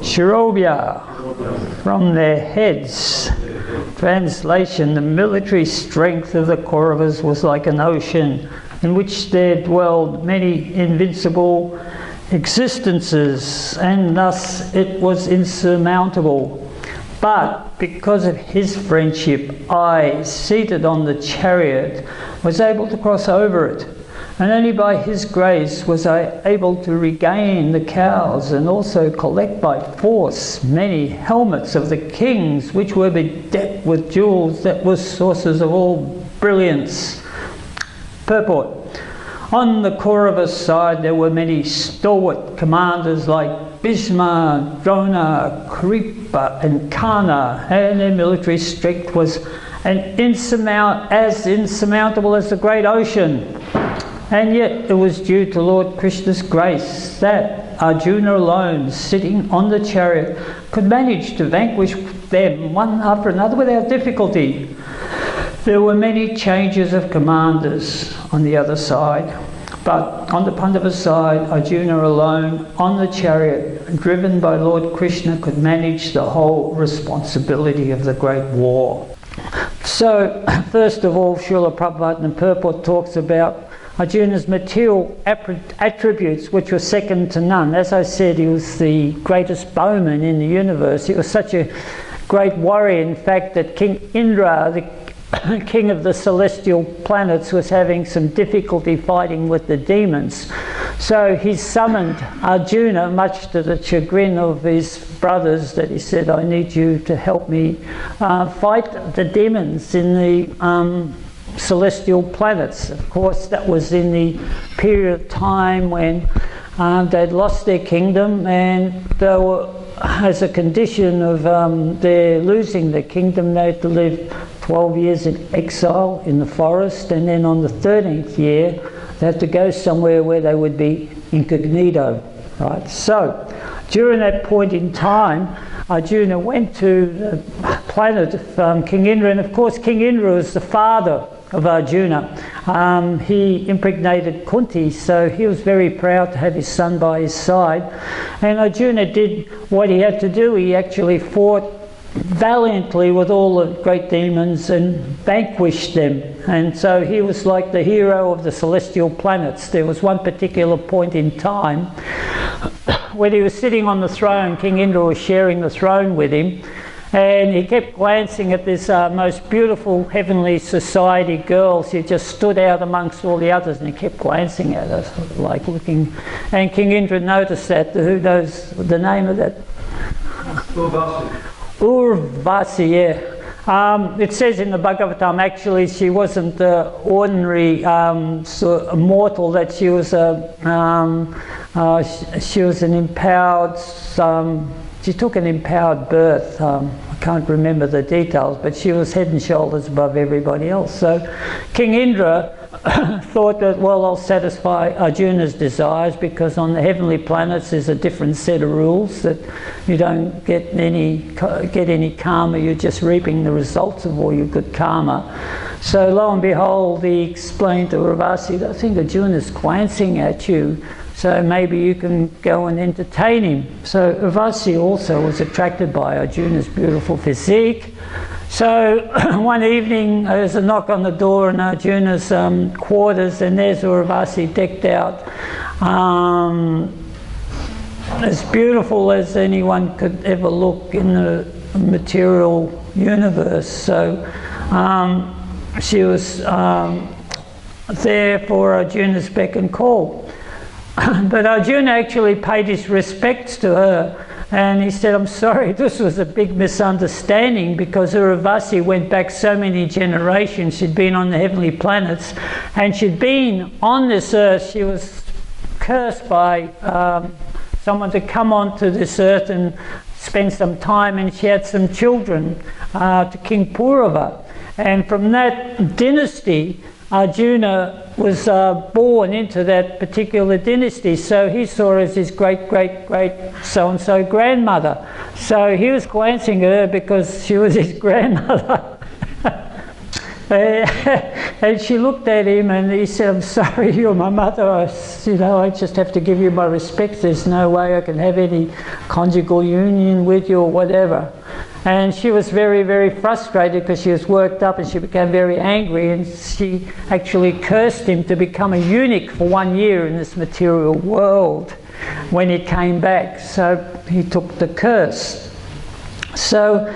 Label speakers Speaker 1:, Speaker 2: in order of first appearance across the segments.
Speaker 1: Shirobya from their heads. Translation: the military strength of the Kauravas was like an ocean in which there dwelled many invincible existences, and thus it was insurmountable. But because of his friendship, I, seated on the chariot, was able to cross over it, and only by his grace was I able to regain the cows and also collect by force many helmets of the kings, which were bedecked with jewels that were sources of all brilliance. Purport: on the Kaurava side there were many stalwart commanders like Bhishma, Drona, Kripa and Karna, and their military strength was as insurmountable as the great ocean. And yet it was due to Lord Krishna's grace that Arjuna alone, sitting on the chariot, could manage to vanquish them one after another without difficulty. There were many changes of commanders on the other side, but on the Pandava side, Arjuna alone, on the chariot, driven by Lord Krishna, could manage the whole responsibility of the great war. So, first of all, Srila Prabhupada in the purport talks about Arjuna's material attributes, which were second to none. As I said, he was the greatest bowman in the universe. He was such a great warrior, in fact, that King Indra, the king of the celestial planets, was having some difficulty fighting with the demons. So he summoned Arjuna, much to the chagrin of his brothers, that he said, I need you to help me fight the demons in the celestial planets. Of course, that was in the period of time when they'd lost their kingdom, and they were, as a condition of their losing their kingdom, they had to live 12 years in exile in the forest, and then on the 13th year they had to go somewhere where they would be incognito, right? So during that point in time, Arjuna went to the planet of King Indra, and of course King Indra was the father of Arjuna. He impregnated Kunti, so he was very proud to have his son by his side. And Arjuna did what he had to do. He actually fought valiantly with all the great demons and vanquished them. And so he was like the hero of the celestial planets. There was one particular point in time when he was sitting on the throne. King Indra was sharing the throne with him, and he kept glancing at this most beautiful heavenly society girl. She just stood out amongst all the others, and he kept glancing at her, sort of like looking. And King Indra noticed that. Who knows the name of that? Urvasi, yeah. It says in the Bhagavatam, actually, she wasn't the ordinary mortal, that she was an empowered, she took an empowered birth. I can't remember the details, but she was head and shoulders above everybody else. So King Indra thought that, well, I'll satisfy Arjuna's desires, because on the heavenly planets there's a different set of rules, that you don't get any karma, you're just reaping the results of all your good karma. So lo and behold, he explained to Urvasi, I think Arjuna's glancing at you, so maybe you can go and entertain him. So Urvasi also was attracted by Arjuna's beautiful physique. So one evening there's a knock on the door in Arjuna's quarters, and there's Urvasi decked out, as beautiful as anyone could ever look in the material universe. So she was there for Arjuna's beck and call. But Arjuna actually paid his respects to her, and he said, I'm sorry, this was a big misunderstanding, because Urvasi went back so many generations. She'd been on the heavenly planets, and she'd been on this earth. She was cursed by someone to come onto this earth and spend some time, and she had some children to King Purava. And from that dynasty, Arjuna was born into that particular dynasty, so he saw her as his great so-and-so grandmother. So he was glancing at her because she was his grandmother. And she looked at him and he said, I'm sorry, you're my mother. I just have to give you my respects. There's no way I can have any conjugal union with you or whatever. And she was very, very frustrated because she was worked up and she became very angry, and she actually cursed him to become a eunuch for 1 year in this material world when he came back. So he took the curse. So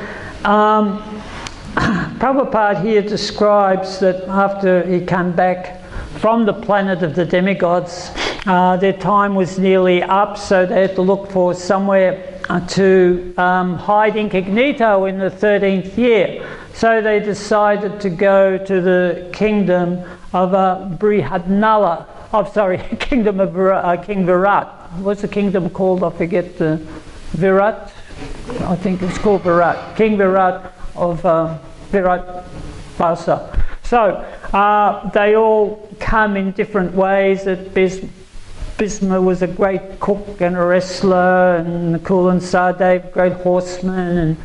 Speaker 1: Prabhupada here describes that after he came back from the planet of the demigods, their time was nearly up, so they had to look for somewhere to hide incognito in the 13th year. So they decided to go to the kingdom of Brihadnala. Kingdom of King Virat. What's the kingdom called? I forget. Virat? I think it's called Virat. King Virat of Virat Vasa. So they all come in different ways. That Bhisma was a great cook and a wrestler, and Nakul and Sahadev, great horsemen, and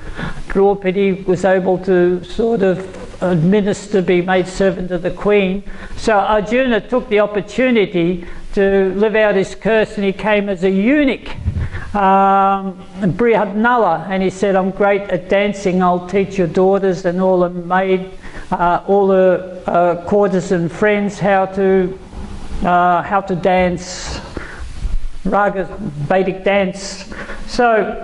Speaker 1: Draupadi was able to sort of be made servant of the queen. So Arjuna took the opportunity to live out his curse, and he came as a eunuch, Brihadnala, and he said, I'm great at dancing, I'll teach your daughters and all the courtesan friends how to dance Raga Vedic dance. So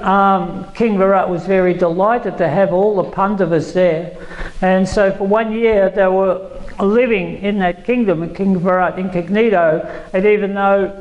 Speaker 1: King Virat was very delighted to have all the Pandavas there, and so for 1 year they were living in that kingdom of King Virat incognito. And even though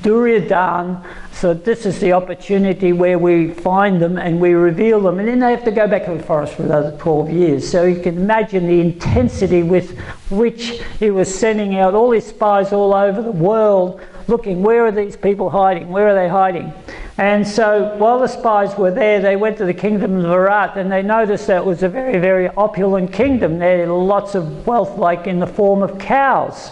Speaker 1: Duryodhana, so this is the opportunity where we find them and we reveal them, and then they have to go back to the forest for another 12 years. So you can imagine the intensity with which he was sending out all his spies all over the world, looking, where are these people hiding, where are they hiding? And so while the spies were there, they went to the kingdom of Virat, and they noticed that it was a very, very opulent kingdom. There had lots of wealth, like in the form of cows.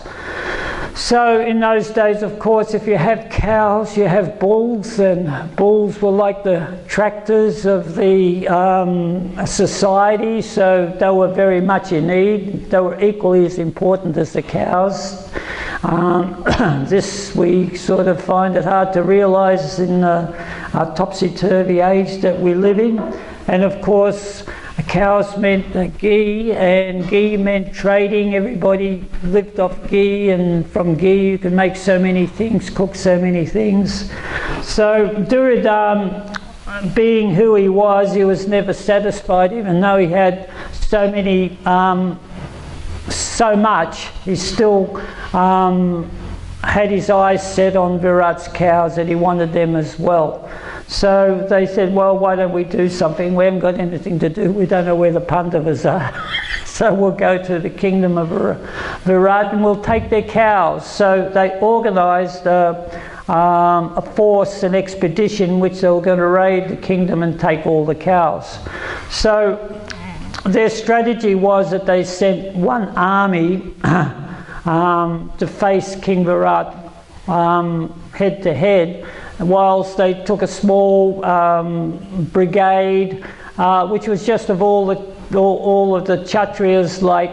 Speaker 1: So in those days, of course, if you have cows, you have bulls, and bulls were like the tractors of the society, so they were very much in need. They were equally as important as the cows. This we sort of find it hard to realise in our topsy-turvy age that we live in. And of course, cows meant ghee, and ghee meant trading. Everybody lived off ghee, and from ghee you can make so many things, cook so many things. So Duryodhana, being who he was never satisfied, even though he had so many, so much, he still had his eyes set on Virat's cows, and he wanted them as well. So they said, well, why don't we do something? We haven't got anything to do. We don't know where the Pandavas are. So we'll go to the kingdom of Virat and we'll take their cows. So they organised a force, an expedition, which they were going to raid the kingdom and take all the cows. So their strategy was that they sent one army to face King Virat head to head, whilst they took a small brigade, which was just of all of the Kshatriyas, like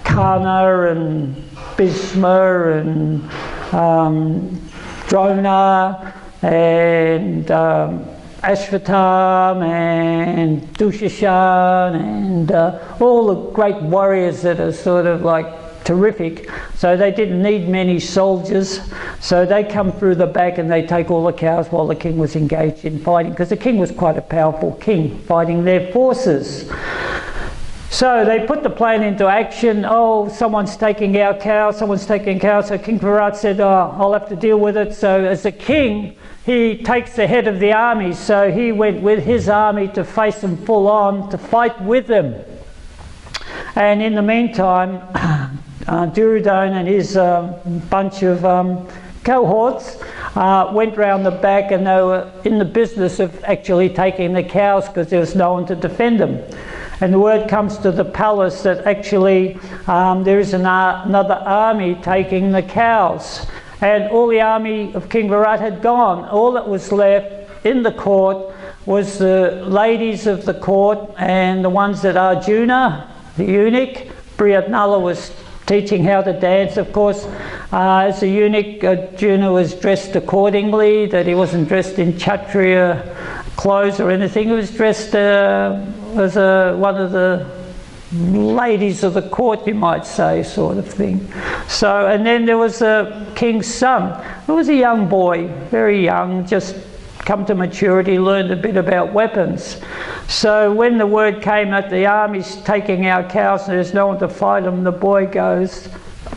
Speaker 1: Karna and Bhisma and Drona and Ashvatam and Dushashan and all the great warriors that are sort of like terrific. So they didn't need many soldiers, so they come through the back and they take all the cows while the king was engaged in fighting, because the king was quite a powerful king fighting their forces. So they put the plan into action. Oh, someone's taking our cow, someone's taking cows. So King Virat said, oh, I'll have to deal with it. So as a king, he takes the head of the army. So he went with his army to face them full on, to fight with them. And in the meantime, Duryodhana and his bunch of cohorts went round the back, and they were in the business of actually taking the cows because there was no one to defend them. And the word comes to the palace that actually there is another army taking the cows. And all the army of King Virat had gone. All that was left in the court was the ladies of the court and the ones that Arjuna, the eunuch, Brihatnala was teaching how to dance. Of course, as a eunuch, Arjuna was dressed accordingly, that he wasn't dressed in Kshatriya clothes or anything. He was dressed as one of the ladies of the court, you might say, sort of thing. So, and then there was a king's son, who was a young boy, very young, just come to maturity, learned a bit about weapons. So when the word came that the army's taking our cows and there's no one to fight them, the boy goes,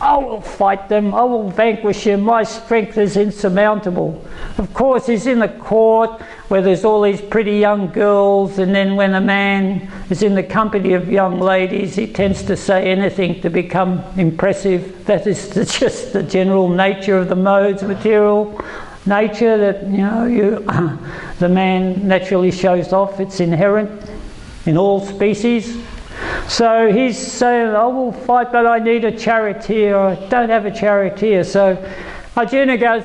Speaker 1: I will fight them, I will vanquish him, my strength is insurmountable. Of course, he's in the court where there's all these pretty young girls, and then when a man is in the company of young ladies, he tends to say anything to become impressive. That is just the general nature of the modes, material nature, that, you know, the man naturally shows off. It's inherent in all species. So he's saying, I will fight, but I need a charioteer. I don't have a charioteer. So Arjuna goes,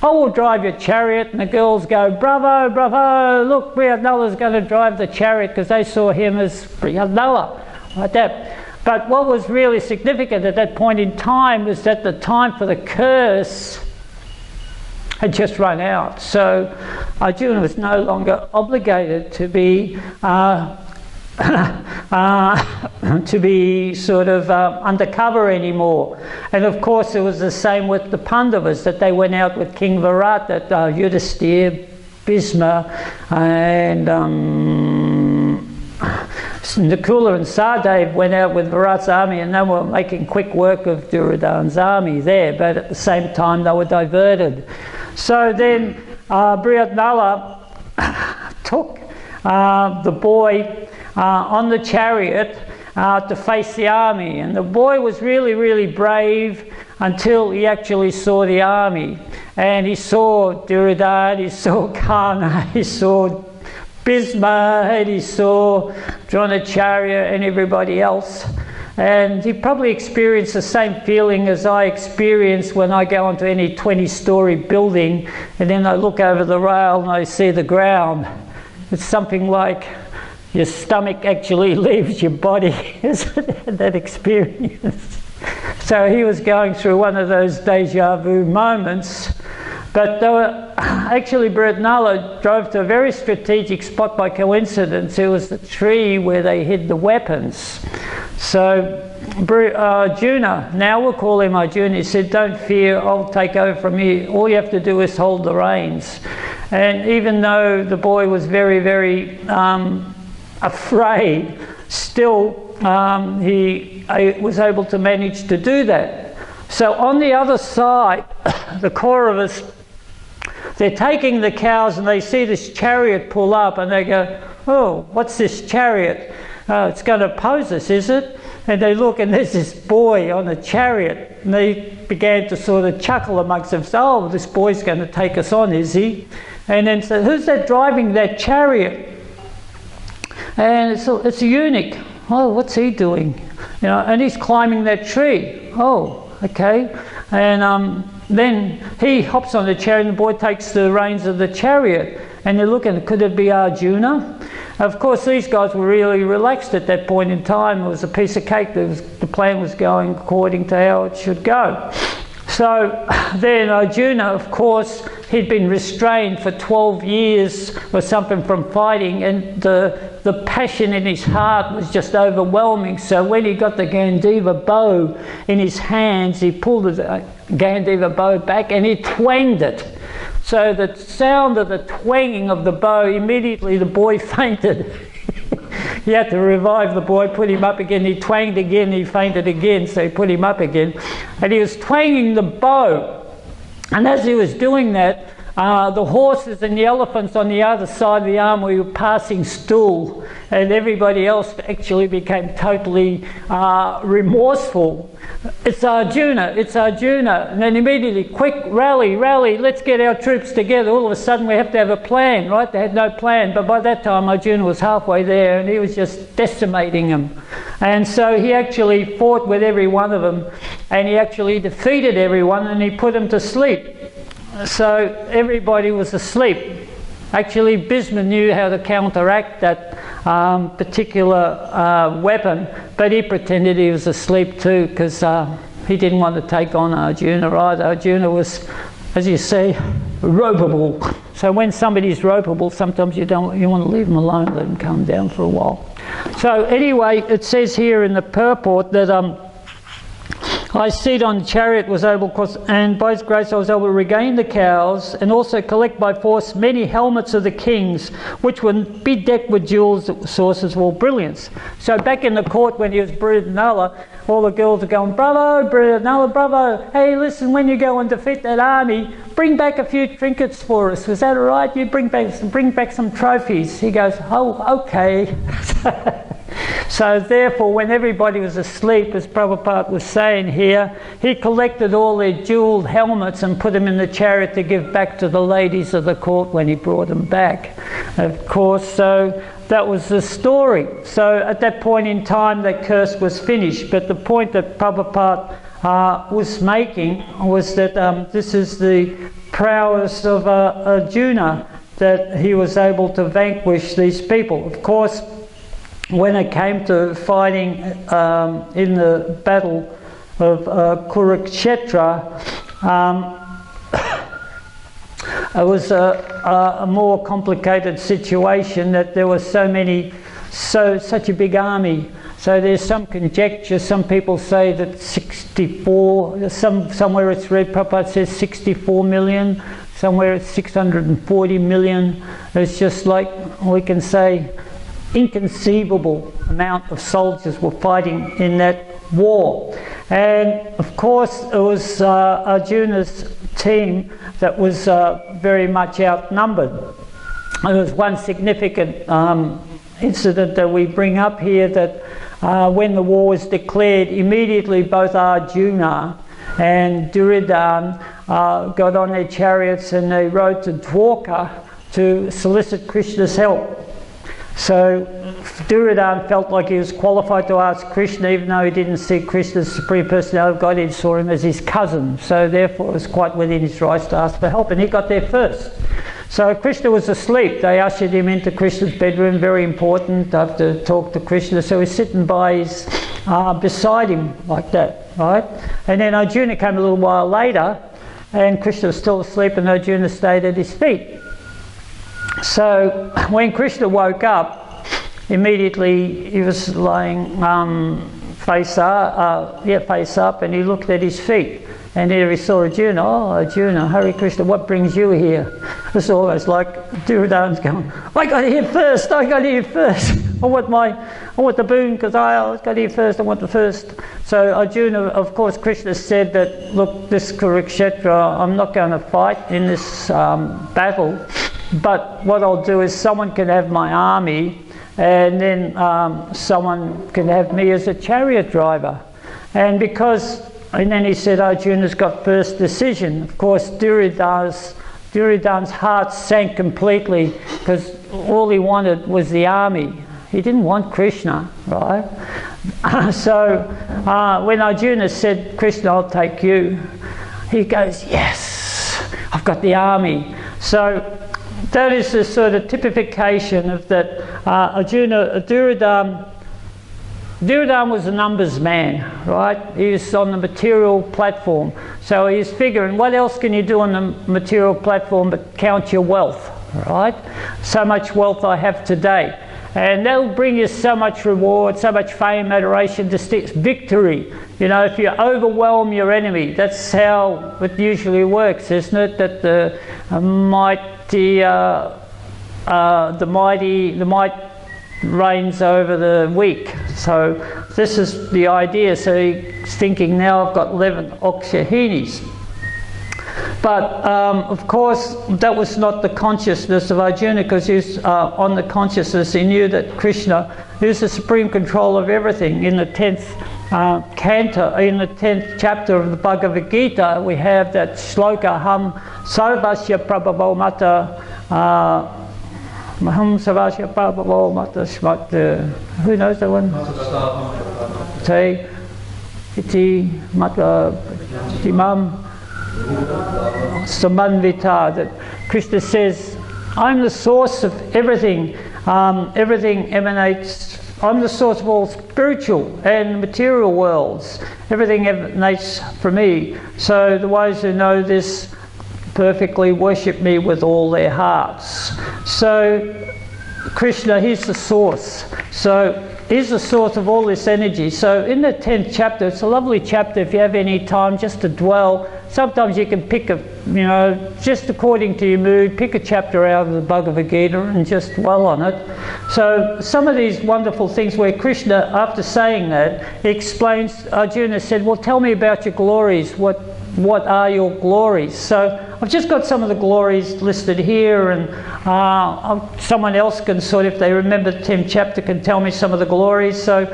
Speaker 1: I will drive your chariot. And the girls go, bravo, bravo, look, Brihatnala's going to drive the chariot, because they saw him as Brihatnala, like that. But what was really significant at that point in time was that the time for the curse had just run out. So Arjuna was no longer obligated to be sort of undercover anymore. And of course it was the same with the Pandavas, that they went out with King Virat, that Yudhisthira, Bhisma and Nakula and Sahadev went out with Virat's army, and they were making quick work of Duryodhana's army there, but at the same time they were diverted. So then Brihatnala took the boy on the chariot to face the army, and the boy was really, really brave until he actually saw the army, and he saw Duryodhana, he saw Karna, he saw Bhisma, and he saw Dronacharya and everybody else. And he probably experienced the same feeling as I experience when I go onto any 20-story building and then I look over the rail and I see the ground. It's something like your stomach actually leaves your body, that experience. So he was going through one of those deja vu moments. But actually Brihatnala drove to a very strategic spot by coincidence. It was the tree where they hid the weapons. So Arjuna, now we'll call him Arjuna, he said, don't fear, I'll take over from you. All you have to do is hold the reins. And even though the boy was very, very afraid, still he was able to manage to do that. So on the other side, the Kauravas, they're taking the cows and they see this chariot pull up and they go, oh, what's this chariot? It's going to oppose us, is it? And they look and there's this boy on a chariot, and they began to sort of chuckle amongst themselves. Oh, this boy's going to take us on, is he? And then said, who's that driving that chariot? And it's a eunuch. Oh, what's he doing? You know, and he's climbing that tree. Oh, okay. And then he hops on the chariot and the boy takes the reins of the chariot. And they're looking, could it be Arjuna? Of course, these guys were really relaxed at that point in time. It was a piece of cake. The plan was going according to how it should go. So then Arjuna, of course, he'd been restrained for 12 years or something from fighting, and the passion in his heart was just overwhelming. So when he got the Gandiva bow in his hands, he pulled the Gandiva bow back and he twanged it. So the sound of the twanging of the bow, immediately the boy fainted. He had to revive the boy, put him up again. He twanged again, he fainted again, so he put him up again. And he was twanging the bow. And as he was doing that, the horses and the elephants on the other side of the army were passing stool, and everybody else actually became totally remorseful. It's Arjuna, it's Arjuna. And then immediately, quick, rally, let's get our troops together. All of a sudden we have to have a plan, right? They had no plan, but by that time Arjuna was halfway there and he was just decimating them. And so he actually fought with every one of them, and he actually defeated everyone, and he put them to sleep. So everybody was asleep. Actually, Bhisma knew how to counteract that particular weapon, but he pretended he was asleep too, because he didn't want to take on Arjuna either. Arjuna was, as you say, ropeable. So when somebody's ropeable, sometimes you want to leave them alone, let them calm down for a while. So anyway, it says here in the purport that I seat on the chariot was able, and by his grace I was able to regain the cows and also collect by force many helmets of the kings, which were bedecked with jewels, sources of all brilliance. So back in the court when he was Brihadanala, all the girls are going, bravo, Brihadanala, bravo. Hey, listen, when you go and defeat that army, bring back a few trinkets for us. Was that all right? You bring back some trophies. He goes, oh, okay. So therefore, when everybody was asleep, as Prabhupada was saying here, he collected all their jewelled helmets and put them in the chariot to give back to the ladies of the court when he brought them back. Of course, so that was the story. So at that point in time, that curse was finished. But the point that Prabhupada was making was that this is the prowess of Arjuna, that he was able to vanquish these people. Of course, when it came to fighting in the battle of Kurukshetra, it was a more complicated situation, that there were such a big army. So there's some conjecture. Some people say that 64, somewhere it's read, Prabhupada says 64 million, somewhere it's 640 million. It's just like, we can say, inconceivable amount of soldiers were fighting in that war. And of course it was Arjuna's team that was very much outnumbered. There was one significant incident that we bring up here, that when the war was declared, immediately both Arjuna and Duryodhana got on their chariots and they rode to Dwarka to solicit Krishna's help. So Duryodhana felt like he was qualified to ask Krishna, even though he didn't see Krishna as the Supreme Personality of God, he saw him as his cousin. So therefore it was quite within his rights to ask for help, and he got there first. So Krishna was asleep. They ushered him into Krishna's bedroom, very important, to have to talk to Krishna. So he's sitting beside him like that, right? And then Arjuna came a little while later, and Krishna was still asleep, and Arjuna stayed at his feet. So when Krishna woke up, immediately he was lying face up, and he looked at his feet. And there he saw Arjuna. Oh, Arjuna, Hare Krishna, what brings you here? It's almost like Duryodhana's going, I got here first. I want the boon because I got here first. I want the first. So Arjuna, of course, Krishna said that, look, this Kurukshetra, I'm not going to fight in this battle, but what I'll do is someone can have my army, and then someone can have me as a chariot driver. And then he said Arjuna's got first decision. Of course, Duryodhana's heart sank completely, because all he wanted was the army. He didn't want Krishna, right? So when Arjuna said, Krishna, I'll take you, he goes, yes, I've got the army. So that is the sort of typification of that. Duryodhana was a numbers man, right? He was on the material platform. So he's figuring, what else can you do on the material platform but count your wealth, right? So much wealth I have today. And that'll bring you so much reward, so much fame, adoration, victory. You know, if you overwhelm your enemy, that's how it usually works, isn't it? That the might reigns over the weak. So this is the idea. So he's thinking, now I've got 11 Okshahinis. But of course that was not the consciousness of Arjuna, because he was on the consciousness. He knew that Krishna is the supreme control of everything. In the 10th canto, in the 10th chapter of the Bhagavad Gita, we have that shloka, Ham Sarvasya Prabhavo Mata Maham Sarvasya Prabhavo Mata Shmat. Who knows that one? Say Iti Mata Imam Samanvita, that Krishna says, I'm the source of everything. Everything emanates. I'm the source of all spiritual and material worlds. Everything emanates from me. So the ones who know this perfectly worship me with all their hearts. So Krishna, he's the source. So he's the source of all this energy. So in the 10th chapter, it's a lovely chapter if you have any time just to dwell. Sometimes you can pick a, just according to your mood, pick a chapter out of the Bhagavad Gita and just dwell on it. So some of these wonderful things where Krishna, after saying that, he explains, Arjuna said, well, tell me about your glories. What are your glories? So I've just got some of the glories listed here, and someone else can sort of, if they remember the 10th chapter, can tell me some of the glories. So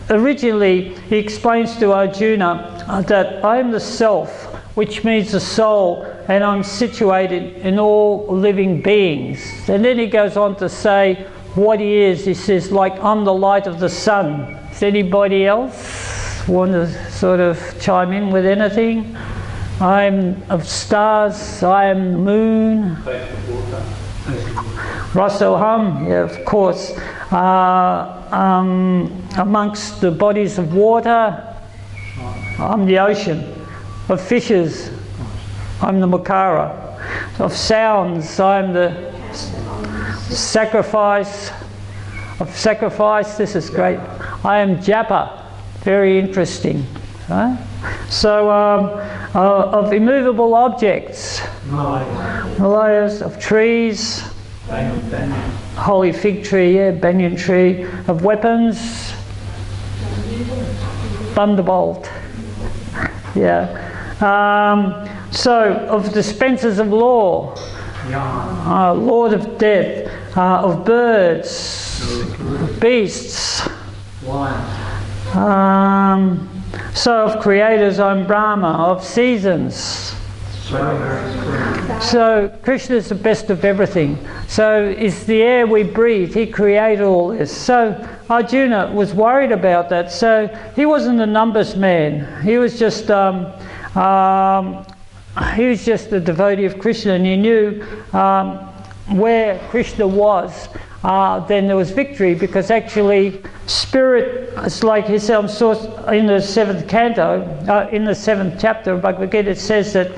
Speaker 1: originally he explains to Arjuna that I am the self, which means the soul, and I'm situated in all living beings. And then he goes on to say what he is. He says, like, I'm the light of the sun. Does anybody else want to sort of chime in with anything? I'm of stars, I am moon. Rasoham, yeah, of course. Amongst the bodies of water, I'm the ocean. Of fishes, I'm the Makara. Of sounds, I'm the sacrifice. Of sacrifice, this is great. I am Japa, very interesting. Right? So, of immovable objects, Himalayas, of trees, holy fig tree, yeah, banyan tree, of weapons, thunderbolt, yeah. So, of dispensers of law, Lord of death, of birds, of beasts, so of creators, I'm Brahma, of seasons. So Krishna is the best of everything. So it's the air we breathe. He created all this. So Arjuna was worried about that. So he wasn't a numbers man. He was just a devotee of Krishna, and he knew where Krishna was. Then there was victory, because actually spirit, it's like he said, in the 7th canto, in the 7th chapter of Bhagavad Gita, it says that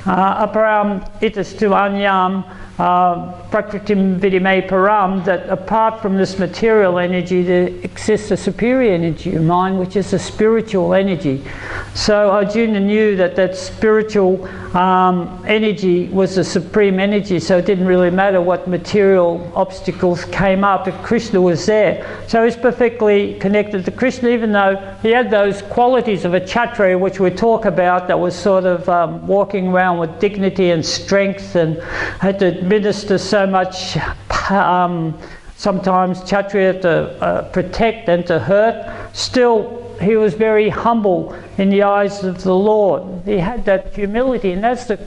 Speaker 1: aparam itastu anyam prakritim vidime param, that apart from this material energy there exists a superior energy of mind, which is a spiritual energy. So Arjuna knew that spiritual energy was the supreme energy, so it didn't really matter what material obstacles came up if Krishna was there. So he's perfectly connected to Krishna, even though he had those qualities of a Kshatriya, which we talk about, that was sort of walking around with dignity and strength and had to administer so much, sometimes Kshatriya to protect and to hurt. Still, he was very humble in the eyes of the Lord. He had that humility, and that's the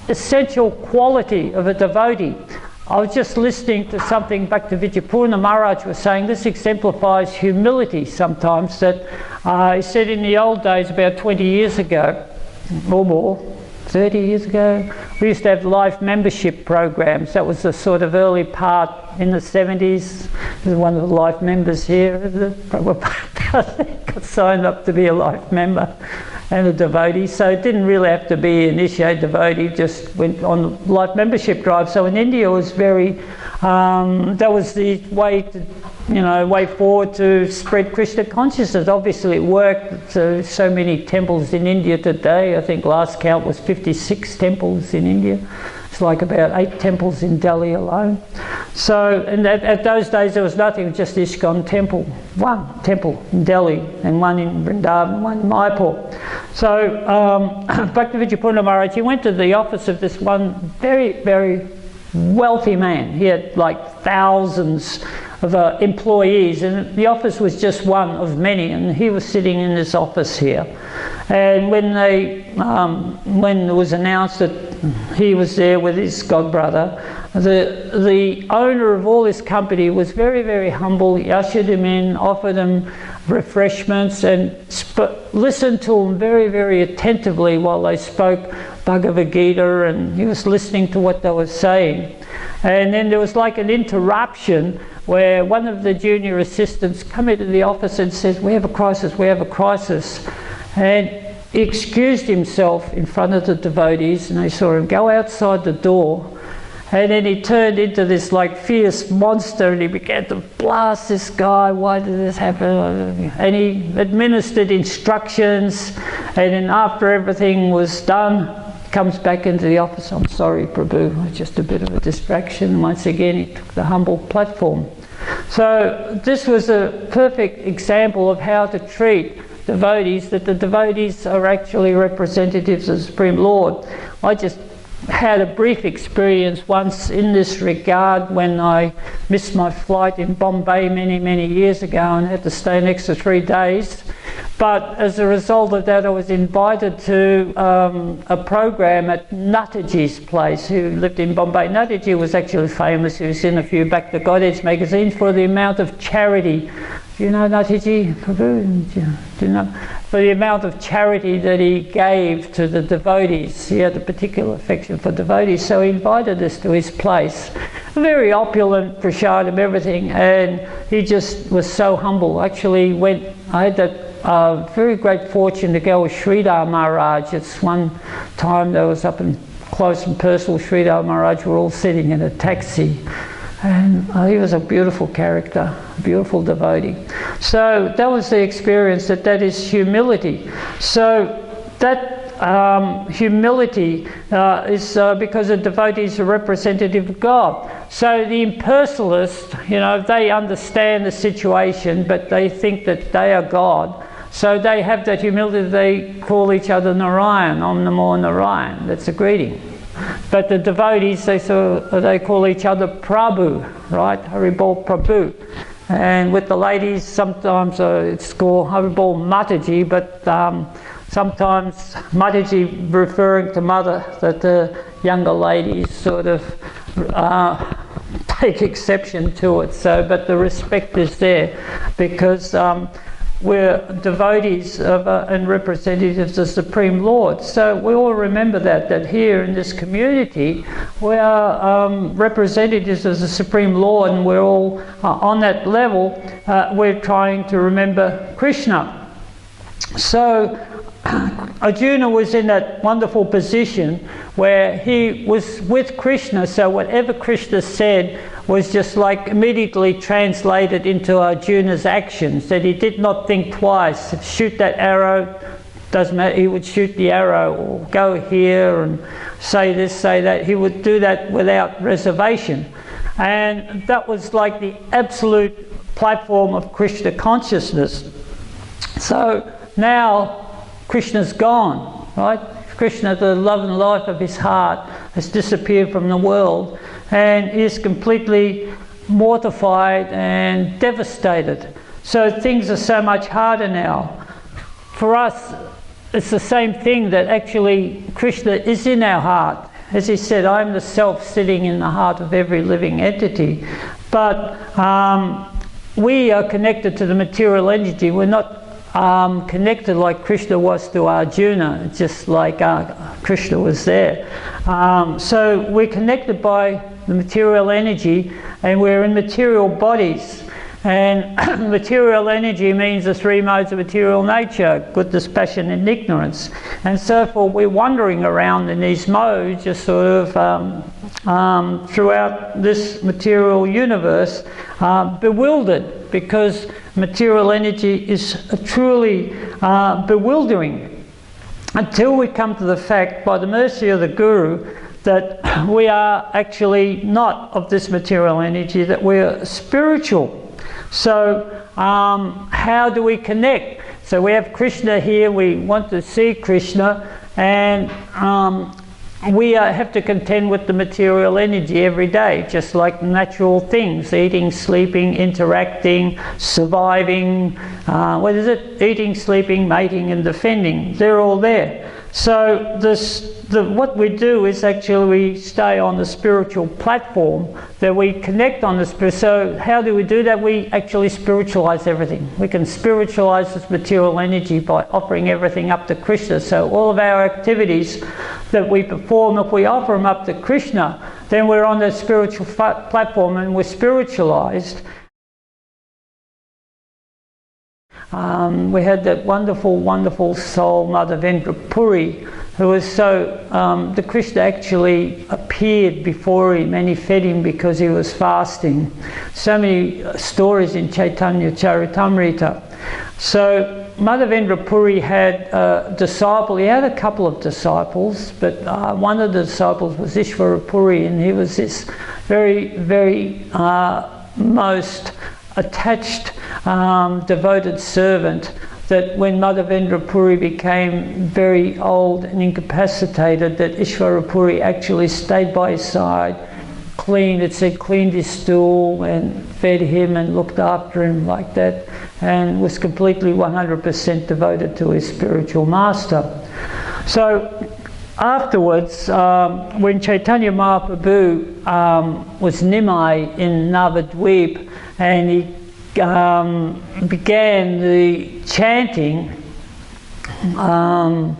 Speaker 1: essential quality of a devotee. I was just listening to something Bhaktivinoda Purna Maharaj was saying. This exemplifies humility sometimes, that he said in the old days, about 20 years ago, or more, 30 years ago, we used to have life membership programs. That was the sort of early part in the 70s. There's one of the life members here. Got signed up to be a life member and a devotee. So it didn't really have to be an initiated devotee, just went on the life membership drive. So in India it was very, that was the way to, way forward to spread Krishna consciousness. Obviously it worked. So many temples in India today. I think last count was 56 temples in India. It's like about 8 temples in Delhi alone. So, and at those days there was nothing, just ISKCON temple. One temple in Delhi, and one in Vrindavan, one in Mayapur. So Bhaktivinoda Purna Maharaj, he went to the office of this one very, very wealthy man. He had like thousands of employees, and the office was just one of many, and he was sitting in this office here. And when it was announced that he was there with his godbrother, the owner of all this company was very, very humble. He ushered him in, offered him refreshments, and listened to him very, very attentively while they spoke Bhagavad Gita, and he was listening to what they were saying. And then there was like an interruption where one of the junior assistants come into the office and says, "We have a crisis, we have a crisis." And he excused himself in front of the devotees, and they saw him go outside the door. And then he turned into this like fierce monster, and he began to blast this guy. "Why did this happen?" And he administered instructions, and then after everything was done, comes back into the office. "I'm sorry, Prabhu, just a bit of a distraction." Once again, he took the humble platform. So this was a perfect example of how to treat devotees, that the devotees are actually representatives of the Supreme Lord. I just had a brief experience once in this regard when I missed my flight in Bombay many years ago and had to stay an extra 3 days. But as a result of that, I was invited to a program at Nataji's place, who lived in Bombay. Nataji was actually famous. He was in a few Back to Goddess magazines for the amount of charity. Do you know Nataji, Prabhu? Do you know? For the amount of charity that he gave to the devotees. He had a particular affection for devotees, so he invited us to his place. A very opulent prasadam, everything, and he just was so humble. Actually, I had that very great fortune to go with Sridhar Maharaj. It's one time that was up and close and personal. Sridhar Maharaj were all sitting in a taxi. And he was a beautiful character, a beautiful devotee. So that was the experience, that is humility. So that humility is because a devotee is a representative of God. So the impersonalists, they understand the situation, but they think that they are God. So they have that humility. They call each other Narayan, Om Namo Narayan. That's a greeting. But the devotees, they call each other Prabhu, right? Haribol Prabhu. And with the ladies, sometimes it's called Haribol Mataji, but sometimes Mataji referring to mother, that the younger ladies sort of take exception to it. So, but the respect is there because we're devotees of and representatives of the Supreme Lord. So we all remember that here in this community we are representatives of the Supreme Lord, and we're all on that level. We're trying to remember Krishna. So Arjuna was in that wonderful position where he was with Krishna, so whatever Krishna said was just like immediately translated into Arjuna's actions, that he did not think twice. Shoot that arrow, doesn't matter, he would shoot the arrow, or go here and say this, say that. He would do that without reservation. And that was like the absolute platform of Krishna consciousness. So now Krishna's gone, right? Krishna, the love and life of his heart, has disappeared from the world, and he is completely mortified and devastated. So things are so much harder now. For us, it's the same thing, that actually Krishna is in our heart. As he said, I am the self sitting in the heart of every living entity. But we are connected to the material energy. We're not connected like Krishna was to Arjuna, just like Krishna was there. So we're connected by the material energy, and we're in material bodies. And material energy means the 3 modes of material nature: goodness, passion and ignorance. And so forth, we're wandering around in these modes, just sort of throughout this material universe, bewildered, because material energy is truly bewildering, until we come to the fact, by the mercy of the Guru, that we are actually not of this material energy, that we're spiritual. So how do we connect? So we have Krishna here, we want to see Krishna, and we have to contend with the material energy every day, just like natural things: eating, sleeping, interacting, surviving, eating, sleeping, mating and defending. They're all there. So what we do is actually we stay on the spiritual platform, that we connect on the spirit. So how do we do that? We actually spiritualize everything. We can spiritualize this material energy by offering everything up to Krishna. So all of our activities that we perform, if we offer them up to Krishna, then we're on the spiritual platform and we're spiritualized. We had that wonderful, wonderful soul, Mother Vendrapuri, who was so, the Krishna actually appeared before him and he fed him because he was fasting. So many stories in Chaitanya Charitamrita. So Mother Vendrapuri had a disciple. He had a couple of disciples, but one of the disciples was Ishvarapuri, and he was this very, very most attached, devoted servant, that when Mother Vendrapuri became very old and incapacitated, that Ishvarapuri actually stayed by his side, cleaned his stool and fed him and looked after him like that, and was completely 100% devoted to his spiritual master. So afterwards, when Chaitanya Mahaprabhu was Nimai in Navadvip, and he began the chanting, I'm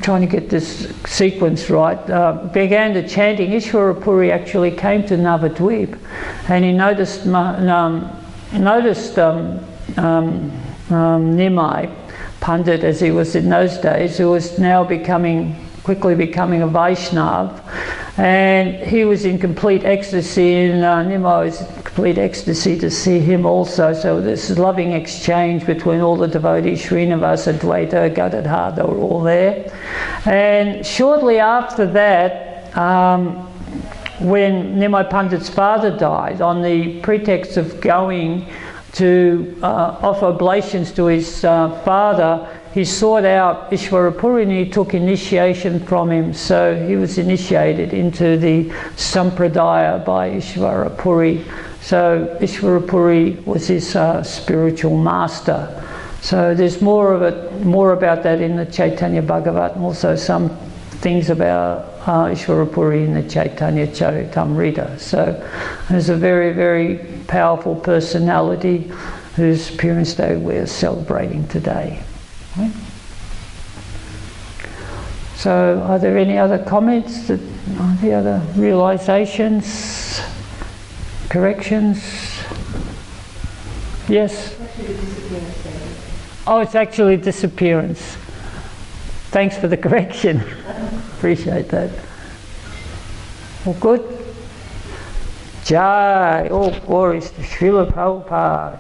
Speaker 1: trying to get this sequence right, began the chanting, Ishvarapuri actually came to Navadvip, and he noticed Nimai Pandit, as he was in those days, who was now quickly becoming a Vaishnav, and he was in complete ecstasy, and Nimai was in complete ecstasy to see him also. So this loving exchange between all the devotees, Srinivasa, Dvaita, Gadadhar, they were all there. And shortly after that, when Nimai Pandit's father died, on the pretext of going to offer oblations to his father, he sought out Ishvarapuri and he took initiation from him. So he was initiated into the Sampradaya by Ishvarapuri. So Ishvarapuri was his spiritual master. So there's more about that in the Chaitanya Bhagavatam, also some things about Ishvarapuri in the Chaitanya Charitamrita. So there's a very, very powerful personality whose appearance day we're celebrating today. Right? So are there any other comments, any other realizations, corrections? Yes? Oh, it's actually disappearance. Thanks for the correction. Appreciate that. All good? Jai, all glories to Srila Prabhupada.